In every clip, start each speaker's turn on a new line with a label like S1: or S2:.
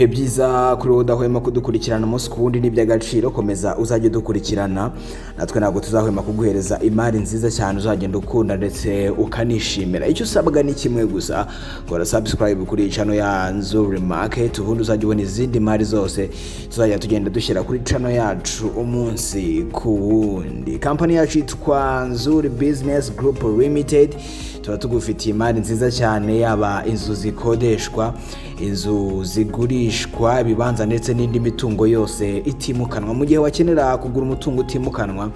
S1: ibihe byiza kuri wowe udahwema kudukurikirana umunsi ku wundi n'iby'agaciro. Komeza uzajye dukurikirana, natwe ntabwo tuzahwema kuguhereza imari nziza cyane uzagenda ukunda ndetse ukanishimira. Icyo usabwa ni kimwe gusa, kora subscribe kuri channel ya Nzuri Market, ubundi uzajya ubona izindi mari zose tuzajya tugenda dushyira kuri channel yacu umunsi ku wundi. Company yacu yitwa Nzuri Business Group Limited. Tuba tugufitiye imari nziza cyane, yaba inzu zikodeshwa, inzu zigurishwa, ibibanza ndetse n'indi mitungo yose itimukanwa. Mu gihe wakenera kugura umutungo utimukanwa,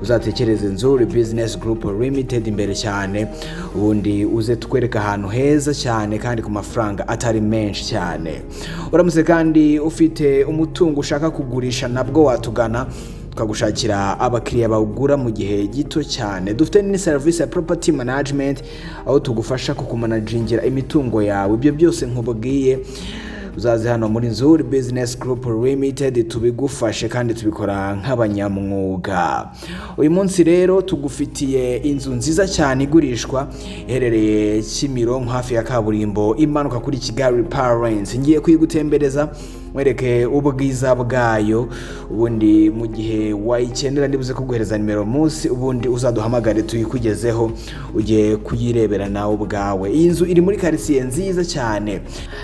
S1: uzatekereze Nzuri Business Group Limited imbere cyane, ubundi uze tukwereka ahantu heza cyane kandi ku mafaranga atari menshi cyane. Uramutse kandi ufite umutungo ushaka kugurisha, nabwo watugana tukagushakira abakiriya bawugura mu gihe gito cyane. Dufite ni service ya property management, aho tugufasha kukumanagingira imitungo yawe. Ibyo byose nkubwiye uzaze hano muri Nzuri Business Group Limited tubigufashe kandi tubikora nk'abanyamwuga. Uyu munsi rero tugufitiye inzu nziza cyane igurishwa, iherereye Kimironko hafi ya kaburimbo imanuka kuri Kigali Parents. Ngiye kuyigutembereza mwereke ubwiza bwayo, ubundi mu gihe wayikenera ndibuze kuguhereza nimero munsi, ubundi uzaduhamagare tuyikugezeho ujye kuyirebera nawe ubwawe. Iyi nzu iri muri quartier nziza cyane,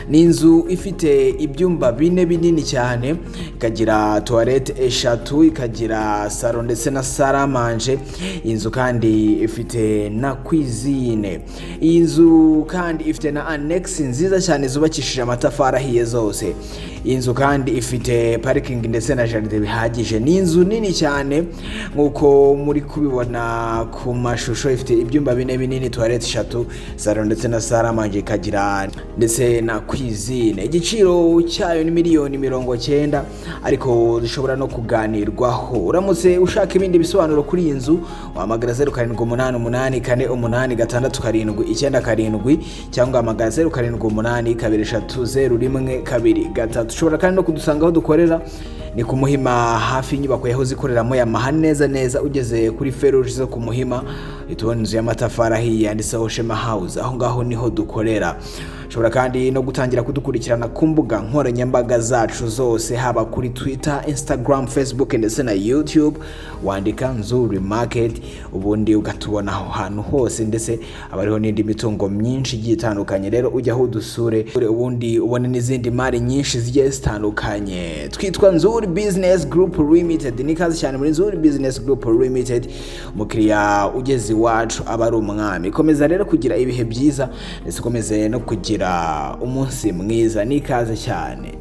S1: ni inzu ifite ibyumba bine binini cyane, ikagira toilette eshatu, ikagira salon ndetse na salle à manger. Iyi nzu kandi ifite na cuisine. Iyi nzu kandi ifite na annex nziza cyane zubakishije amatafari ahiye zose. Inzu kandi ifite parking ndetse na jardin bihagije. Ni inzu nini cyane nkuko muri kubibona ku mashusho, ifite ibyumba bine binini, toilette eshatu, salon ndetse na salle à manger, ikagira ndetse na cuisine. Igiciro cyayo ni miliyoni 90, ariko dushobora no kuganirwaho. Uramutse ushaka ibindi bisobanuro kuri iyi nzu, wahamagara 07882667 cyangwa hamagara 0788230123. Ushobora kandi no kudusanga aho dukorera, ni ku Muhima hafi y'inyubako yaho zikoreramo ya Mahaneza neza. Ugeze kuri Feruje zo ku Muhima itubona inzu y'amatafari ahiye yanditseho Shema House, aho ngaho niho dukorera. Ushobora kandi no gutangira kudukurikirana ku mbuga nkoranyambaga zacu zose, haba kuri Twitter, Instagram, Facebook ndetse na YouTube. Wandika Nzuri Market ubundi ugatubona aho hantu hose, ndetse abariho n'indi mitungo myinshi igiye itandukanye. Rero ujya aho dusure ubundi ubone n'izindi mari nyinshi zigiye zitandukanye. Twitwa Nzuri Business Group Limited. Ni kazi cyane muri Nzuri Business Group Limited, umukiriya ugeze iwacu aba ari umwami. Komeza rero kugira ibihe byiza, ndetse komeze no kugira umunsi mwiza. Ni kazi cyane.